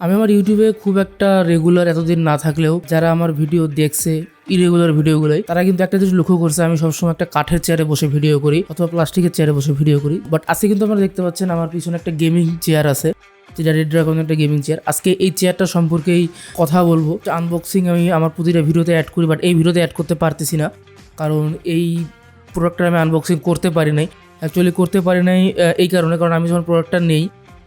আমি আমার ইউটিউবে খুব একটা রেগুলার এতদিন না থাকলেও যারা আমার ভিডিও দেখছে ইরেগুলার ভিডিওগুলোই তারা কিন্তু একটা জিনিস লক্ষ্য করছে, আমি সবসময় একটা কাঠের চেয়ারে বসে ভিডিও করি অথবা প্লাস্টিকের চেয়ারে বসে ভিডিও করি। বাট আজকে কিন্তু আপনারা দেখতে পাচ্ছেন আমার পিছনে একটা গেমিং চেয়ার আছে, যেটা রেড্রাগন একটা গেমিং চেয়ার। আজকে এই চেয়ারটা সম্পর্কেই কথা বলবো। আনবক্সিং আমি আমার প্রতিটা ভিডিওতে অ্যাড করি, বাট এই ভিডিওতে অ্যাড করতে পারতেছি না, কারণ এই প্রোডাক্টটা আমি আনবক্সিং করতে পারি নাই। অ্যাকচুয়ালি করতে পারি নাই এই কারণে, কারণ আমি যখন প্রোডাক্টটা নেই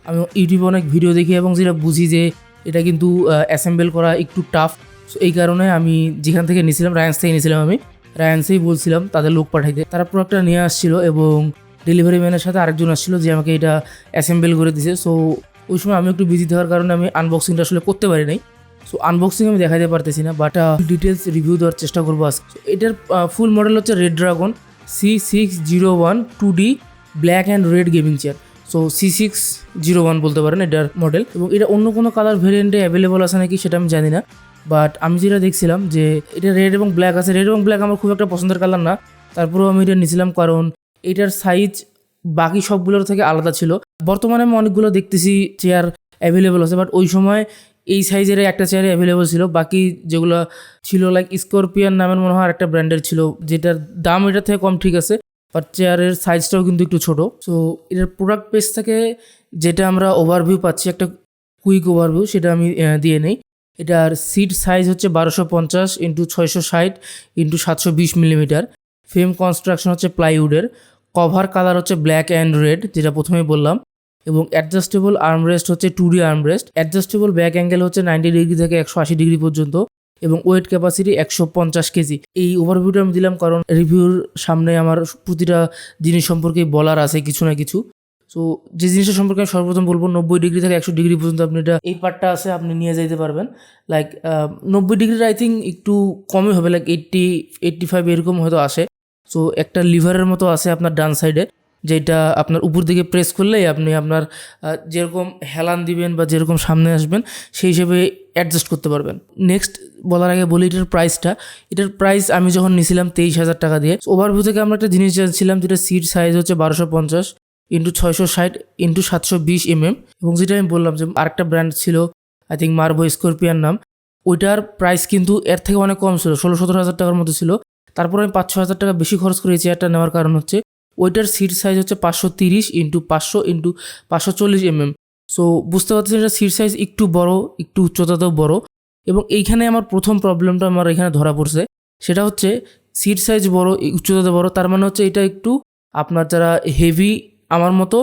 আমি ইউটিউবে অনেক ভিডিও দেখি এবং যেটা বুঝি যে এটা কিন্তু অ্যাসেম্বল করা একটু টাফ। সো এই কারণে আমি যেখান থেকে নিয়েছিলাম, রায়ান্স থেকে নিয়েছিলাম, আমি রায়ান্সেই বলছিলাম তাদের লোক পাঠাইতে। তারা প্রোডাক্টটা নিয়ে আসছিল এবং ডেলিভারি ম্যানের সাথে আরেকজন আসছিল যে আমাকে এটা অ্যাসেম্বল করে দিয়েছে। সো ওই সময় আমি একটু বিজি থাকার কারণে আমি আনবক্সিংটা আসলে করতে পারি নাই। সো আনবক্সিং আমি দেখাতে পারতেছি না, বাট ডিটেলস রিভিউ দেওয়ার চেষ্টা করবো আজকে। এটার ফুল মডেল হচ্ছে রেডড্রাগন C601 2D black and red gaming chair. So C601 বলতে পারেন এটার মডেল, এবং এটা অন্য কোনো কালার ভেরিয়েন্টে অ্যাভেলেবল আছে নাকি সেটা আমি জানি না। বাট আমি যেটা দেখছিলাম যে এটা রেড এবং ব্ল্যাক আছে। রেড এবং ব্ল্যাক আমার খুব একটা পছন্দের কালার না, তারপরেও আমি এটা নিয়েছিলাম কারণ এটার সাইজ বাকি সবগুলোর থেকে আলাদা ছিল। বর্তমানে আমি অনেকগুলো দেখতেছি চেয়ার অ্যাভেলেবল আছে, বাট ওই সময় এই সাইজের একটা চেয়ারে অ্যাভেলেবল ছিল। বাকি যেগুলো ছিল লাইক স্করপিয়ান নামের মনে হয় একটা ব্র্যান্ডের ছিল, যেটার দাম এটার থেকে কম, ঠিক আছে, বাট চেয়ারের সাইজটাও কিন্তু একটু ছোট। সো এটার প্রোডাক্ট পেজ থেকে যেটা আমরা ওভারভিউ পাচ্ছি, একটা কুইক ওভারভিউ, সেটা আমি দিয়ে নেই। এটার সিট সাইজ হচ্ছে 1250x660x720 মিলিমিটার। ফ্রেম কনস্ট্রাকশন হচ্ছে প্লাইউডের। কভার কালার হচ্ছে ব্ল্যাক অ্যান্ড রেড, যেটা প্রথমেই বললাম। এবং অ্যাডজাস্টেবল আর্মরেস্ট হচ্ছে 2D armrest. Adjustable back angle হচ্ছে 90 ডিগ্রি থেকে 180 ডিগ্রি পর্যন্ত, এবং ওয়েট ক্যাপাসিটি 150 কেজি। এই ওভারভিউটা আমি দিলাম কারণ রিভিউর সামনে আমার প্রতিটা জিনিস সম্পর্কে বলার আছে কিছু না কিছু। সো যে জিনিসটা সম্পর্কে আমি সর্বপ্রথম বলবো, 90 ডিগ্রি থেকে 100 ডিগ্রি পর্যন্ত আপনি এটা এই পার্টটা আছে আপনি নিয়ে যেতে পারবেন। লাইক 90 ডিগ্রির আই থিঙ্ক একটু কমই হবে, লাইক 80-85 এরকম হয়তো আসে। সো একটা লিভারের মতো আছে আপনার ডান সাইডে, যেটা আপনার উপর দিকে প্রেস করলেই আপনি আপনার যেরকম হেলান দিবেন বা যেরকম সামনে আসবেন সেই হিসেবে অ্যাডজাস্ট করতে পারবেন। নেক্সট বলার আগে বলি এটার প্রাইসটা। এটার প্রাইস আমি যখন নিয়েছিলাম 23,000 টাকা দিয়ে। ওভারভিউ থেকে আমরা একটা জিনিস জানছিলাম, যেটা সিট সাইজ হচ্ছে 1250x660x720 এবং যেটা আমি বললাম যে আরেকটা ব্র্যান্ড ছিল আই থিঙ্ক মার্বো স্করপিয়ান নাম, ওইটার প্রাইস কিন্তু এর থেকে অনেক কম ছিল, 16-17 হাজার টাকার মতো ছিল। তারপর আমি 5-6 হাজার টাকা বেশি খরচ করে এই চেয়ারটা নেওয়ার কারণ হচ্ছে ওইটার সিট সাইজ হচ্ছে 530x500x540 সো বুঝতে পারছেন এটা সিট সাইজ একটু বড়, একটু উচ্চতাতেও বড়। এবং এইখানে আমার প্রথম প্রবলেমটা আমার এখানে ধরা পড়ছে, সেটা হচ্ছে সিট সাইজ বড়, উচ্চতাতে বড়, তার মানে হচ্ছে এটা একটু আপনার যারা হেভি আমার মতো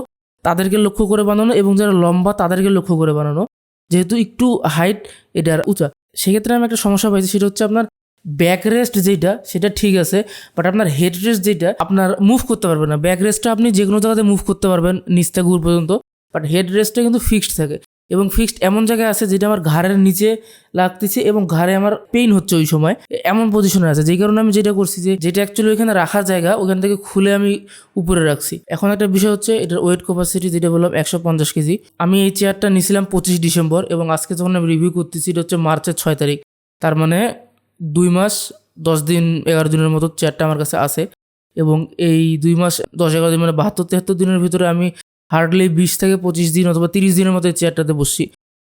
তাদেরকে লক্ষ্য করে বানানো, এবং যারা লম্বা তাদেরকে লক্ষ্য করে বানানো। যেহেতু একটু হাইট এটার উঁচা, সেক্ষেত্রে আমি একটা সমস্যা পাইছি, সেটা হচ্ছে আপনার ব্যাক রেস্ট যেটা সেটা ঠিক আছে, বাট আপনার হেড রেস্ট যেটা আপনার মুভ করতে পারবেন না। ব্যাক রেস্টটা আপনি যে কোনো জায়গাতে মুভ করতে পারবেন নিচ থেকে উপর পর্যন্ত, বাট হেড রেস্টটা কিন্তু ফিক্সড থাকে, এবং ফিক্সড এমন জায়গায় আছে যেটা আমার ঘাড়ের নিচে লাগতেছে এবং ঘাড়ে আমার পেইন হচ্ছে ওই সময়, এমন পজিশনে আছে। যেই কারণে আমি যেটা করছি যে যেটা অ্যাকচুয়ালি ওইখানে রাখার জায়গা ওখান থেকে খুলে আমি উপরে রাখছি। এখন একটা বিষয় হচ্ছে এটার ওয়েট ক্যাপাসিটি যেটা বললাম 150 কেজি। আমি এই চেয়ারটা নিয়েছিলাম 25 ডিসেম্বর এবং আজকে যখন আমি রিভিউ করতেছি এটা হচ্ছে মার্চের 6 তারিখ। তার মানে 2 মাস 10 দিন 11 দিনের মতো চেয়ারটা আমার কাছে আছে। এবং এই 2 মাস 10-11 দিন মানে 72-73 দিনের ভিতরে আমি হার্ডলি 20 থেকে 25 দিন অথবা 30 দিনের মতো এই চেয়ারটাতে বসছি।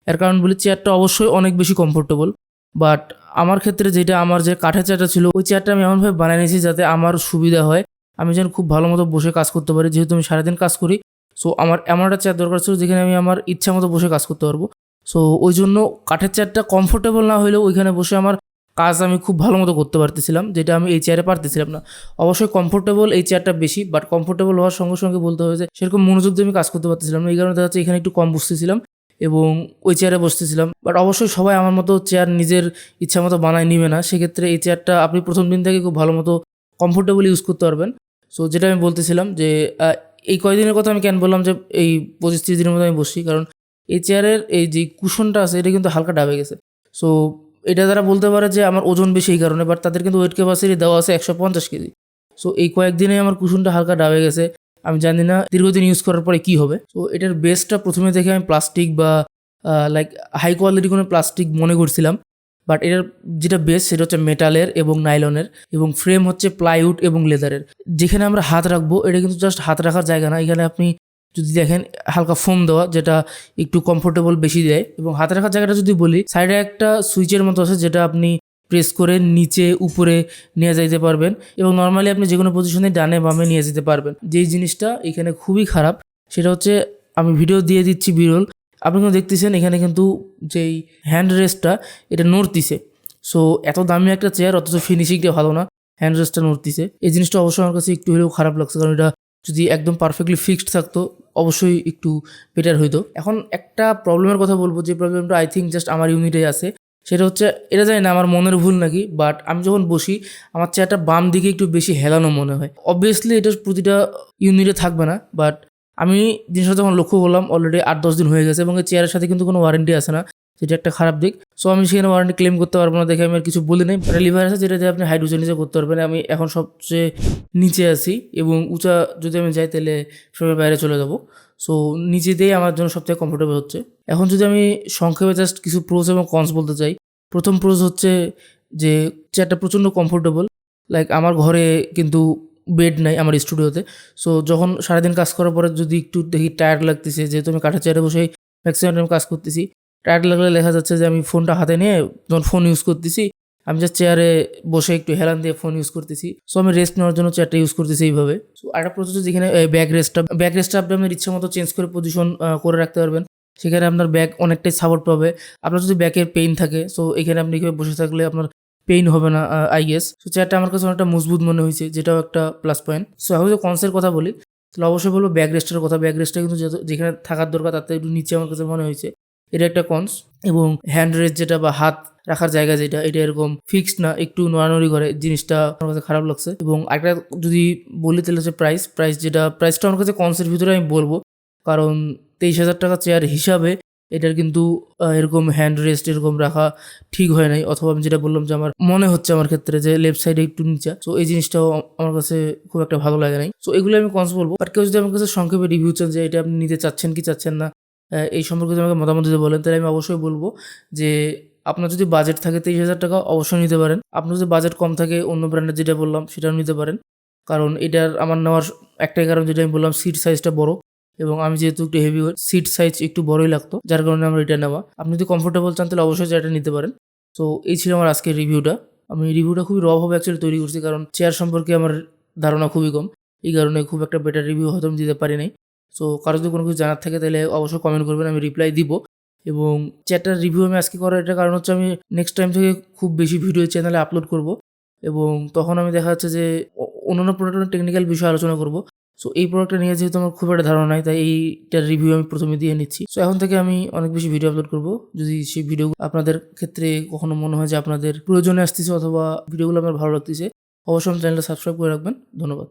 এর কারণ বলি চেয়ারটা অবশ্যই অনেক বেশি কমফোর্টেবল, বাট আমার ক্ষেত্রে যেটা আমার যে কাঠের চেয়ারটা ছিল ওই চেয়ারটা আমি এমনভাবে বানিয়ে নিয়েছি যাতে আমার সুবিধা হয়, আমি যেন খুব ভালো মতো বসে কাজ করতে পারি। যেহেতু আমি সারাদিন কাজ করি, সো আমার এমন একটা চেয়ার দরকার ছিল যেখানে আমি আমার ইচ্ছা মতো বসে কাজ করতে পারবো। সো ওই জন্য কাঠের চেয়ারটা কমফোর্টেবল না হলেও ওইখানে বসে আমার কাজ আমি খুব ভালো মতো করতে পারতেছিলাম, যেটা আমি এই চেয়ারে পারতেছিলাম না। অবশ্যই কমফোর্টেবল এই চেয়ারটা বেশি, বাট কমফোর্টেবল হওয়ার সঙ্গে সঙ্গে বলতে হবে যে সেরকম মনোযোগ দিয়ে আমি কাজ করতে পারতেছিলাম না। এই কারণে দেখা যাচ্ছে এখানে একটু কম বসতেছিলাম এবং ওই চেয়ারে বসতেছিলাম। বাট অবশ্যই সবাই আমার মতো চেয়ার নিজের ইচ্ছা মতো বানায় নিবে না, সেক্ষেত্রে এই চেয়ারটা আপনি প্রথম দিন থেকে খুব ভালো মতো কমফোর্টেবল ইউজ করতে পারবেন। সো যেটা আমি বলতেছিলাম যে এই কয়দিনের কথা আমি কেন বললাম যে এই 25-30 দিনের মতো আমি বসছি, কারণ এই চেয়ারের এই যে কুশনটা আছে এটা কিন্তু হালকা ডাবে গেছে। সো এটা তারা বলতে পারে যে আমার ওজন বেশি এই কারণে, বাট তাদের কিন্তু ওয়েট ক্যাপাসিটি দেওয়া আছে 150 কেজি। সো এই কয়েকদিনে আমার কুশনটা হালকা ডাবে গেছে, আমি জানি না দীর্ঘদিন ইউজ করার পরে কী হবে। সো এটার বেসটা প্রথমে দেখে আমি প্লাস্টিক বা লাইক হাই কোয়ালিটি কোনো প্লাস্টিক মনে করছিলাম, বাট এটার যেটা বেস সেটা হচ্ছে মেটালের এবং নাইলনের, এবং ফ্রেম হচ্ছে প্লাইউড এবং লেদারের। যেখানে আমরা হাত রাখবো এটা কিন্তু জাস্ট হাত রাখার জায়গা না, এখানে আপনি যদি দেখেন হালকা ফোম দেওয়া, যেটা একটু কমফোর্টেবল বেশি দেয়। এবং হাতে রাখার জায়গাটা যদি বলি, সাইডে একটা সুইচের মতো আছে যেটা আপনি প্রেস করে নিচে উপরে নিয়ে যাইতে পারবেন এবং নর্মালি আপনি যে কোনো পজিশনে ডানে বামে নিয়ে যেতে পারবেন। যেই জিনিসটা এখানে খুবই খারাপ সেটা হচ্ছে, আমি ভিডিও দিয়ে দিচ্ছি বিরল, আপনি কিন্তু দেখতেছেন এখানে কিন্তু যেই হ্যান্ড রেস্টটা এটা নড়তিছে। সো এত দামি একটা চেয়ার অথচ ফিনিশিংটা ভালো না, হ্যান্ড রেস্টটা নড়তিছে। এই জিনিসটা অবশ্যই আমার কাছে একটু হলেও খারাপ লাগছে, কারণ এটা যদি একদম পারফেক্টলি ফিক্সড থাকতো অবশ্যই একটু বেটার হইতো। এখন একটা প্রবলেমের কথা বলবো, যে প্রবলেমটা আই থিঙ্ক জাস্ট আমার ইউনিটে আছে, সেটা হচ্ছে, এটা জানি না আমার মনের ভুল নাকি, বাট আমি যখন বসি আমার চেয়ারটা বাম দিকে একটু বেশি হেলানো মনে হয়। অবভিয়াসলি এটা প্রতিটা ইউনিটে থাকবে না, বাট আমি জিনিসটা যখন লক্ষ্য করলাম অলরেডি 8-10 দিন হয়ে গেছে এবং এই চেয়ারের সাথে কিন্তু কোনো ওয়ারেন্টি আছে না, যেটা একটা খারাপ দিক। সো আমি সেখানে ওয়ারেন্টি ক্লেম করতে পারবো না দেখে আমি আর কিছু বলি নাই। একটা লিভার আছে যেটা দিয়ে আপনি হাইট উঁচা নিচে করতে পারবেন। আমি এখন সবচেয়ে নিচে আছি এবং উঁচা যদি আমি যাই তাহলে ফ্রেমের বাইরে চলে যাবো। সো নিচে দিয়েই আমার জন্য সবথেকে কমফোর্টেবল হচ্ছে। এখন যদি আমি সংক্ষেপে জাস্ট কিছু প্রোস এবং কনস বলতে চাই, প্রথম প্রোস হচ্ছে যে চেয়ারটা প্রচণ্ড কমফোর্টেবল। লাইক আমার ঘরে কিন্তু বেড নাই আমার স্টুডিওতে। সো যখন সারাদিন কাজ করার পরে যদি একটু দেখি টায়ার্ড লাগতেছে, যেহেতু আমি কাঠের চেয়ারে বসেই ম্যাক্সিমাম টাইম কাজ করতেছি, টায়ার্ড লাগলে দেখা যাচ্ছে যে আমি ফোনটা হাতে নিয়ে যখন ফোন ইউজ করতেছি, আমি জাস্ট চেয়ারে বসে একটু হেলান দিয়ে ফোন ইউজ করতেছি। সো আমি রেস্ট নেওয়ার জন্য চেয়ারটা ইউজ করতেছি এইভাবে। সো আরেকটা প্রসেস, যেখানে ব্যাক রেস্টটা আপনি আপনার ইচ্ছা মতো চেঞ্জ করে পজিশন করে রাখতে পারবেন। সেখানে আপনার ব্যাক অনেকটাই সাপোর্ট পাবে। আপনার যদি ব্যাকের পেইন থাকে, সো এখানে আপনি এখানে বসে থাকলে আপনার পেইন হবে না আই গেস। সো চেয়ারটা আমার কাছে অনেকটা মজবুত মনে হয়েছে, যেটাও একটা প্লাস পয়েন্ট। সো এখন যদি কনসের কথা বলি তাহলে অবশ্যই বলবো ব্যাক রেস্টের কথা। ব্যাক রেস্টটা কিন্তু যেখানে থাকার দরকার তার থেকে একটু নিচে আমার কাছে মনে হয়েছে, এটা একটা কনস। এবং হ্যান্ড রেস্ট যেটা বা হাত রাখার জায়গা যেটা, এটা এরকম ফিক্সড না, একটু নড়ানড়ি করে, জিনিসটা আমার কাছে খারাপ লাগছে। এবং আরেকটা যদি বলি তাহলে হচ্ছে প্রাইসটা আমার কাছে কনসের ভিতরে আমি বলবো, কারণ 23,000 টাকা চেয়ার হিসাবে এটার কিন্তু এরকম হ্যান্ড রেস্ট এরকম রাখা ঠিক হয় নাই। অথবা আমি যেটা বললাম যে আমার মনে হচ্ছে আমার ক্ষেত্রে যে লেফট সাইডে একটু নিচা, সো এই জিনিসটাও আমার কাছে খুব একটা ভালো লাগে নাই। সো এগুলো আমি কনস বলবো। বাট কেউ যদি আমার কাছে সংক্ষেপে রিভিউ চান যে এটা আপনি নিতে চাচ্ছেন কি চাচ্ছেন না, এই সম্পর্কে যদি আমাকে মতামত দিতে বলেন, তাহলে আমি অবশ্যই বলবো যে আপনার যদি বাজেট থাকে 23,000 টাকা অবশ্যই নিতে পারেন। আপনার যদি বাজেট কম থাকে অন্য ব্র্যান্ডের যেটা বললাম সেটাও নিতে পারেন। কারণ এটার আমার নেওয়ার একটাই কারণ, যেটা আমি বললাম, সিট সাইজটা বড় এবং আমি যেহেতু একটু হেভি, সিট সাইজ একটু বড়ই লাগতো, যার কারণে আমার এটা নেওয়া। আপনি যদি কমফোর্টেবল চান তাহলে অবশ্যই এটা নিতে পারেন। তো এই ছিল আমার আজকের রিভিউটা। আমি রিভিউটা খুবই রভাবে অ্যাকচুয়ালি তৈরি করছি, কারণ চেয়ার সম্পর্কে আমার ধারণা খুবই কম, এই কারণে খুব একটা বেটার রিভিউ হয়তো আমি দিতে পারি নাই। সো কারো যদি কোনো কিছু জানার থাকে তাহলে অবশ্যই কমেন্ট করবেন, আমি রিপ্লাই দিব। এবং চেয়ারটার রিভিউ আমি আজকে করার এটা কারণ হচ্ছে, আমি নেক্সট টাইম থেকে খুব বেশি ভিডিও চ্যানেলে আপলোড করব এবং তখন আমি দেখা যাচ্ছে যে অন্যান্য প্রোডাক্টের টেকনিক্যাল বিষয়ে আলোচনা করব। সো এই প্রোডাক্টটা নিয়ে যেহেতু আমার খুব একটা ধারণা নাই, তাই এইটার রিভিউ আমি প্রথমে দিয়ে নিচ্ছি। সো এখন থেকে আমি অনেক বেশি ভিডিও আপলোড করব। যদি সেই ভিডিও আপনাদের ক্ষেত্রে কখনো মনে হয় যে আপনাদের প্রয়োজনে আসতেছে অথবা ভিডিওগুলো আপনার ভালো লাগতেছে, অবশ্যই চ্যানেলটা সাবস্ক্রাইব করে রাখবেন। ধন্যবাদ।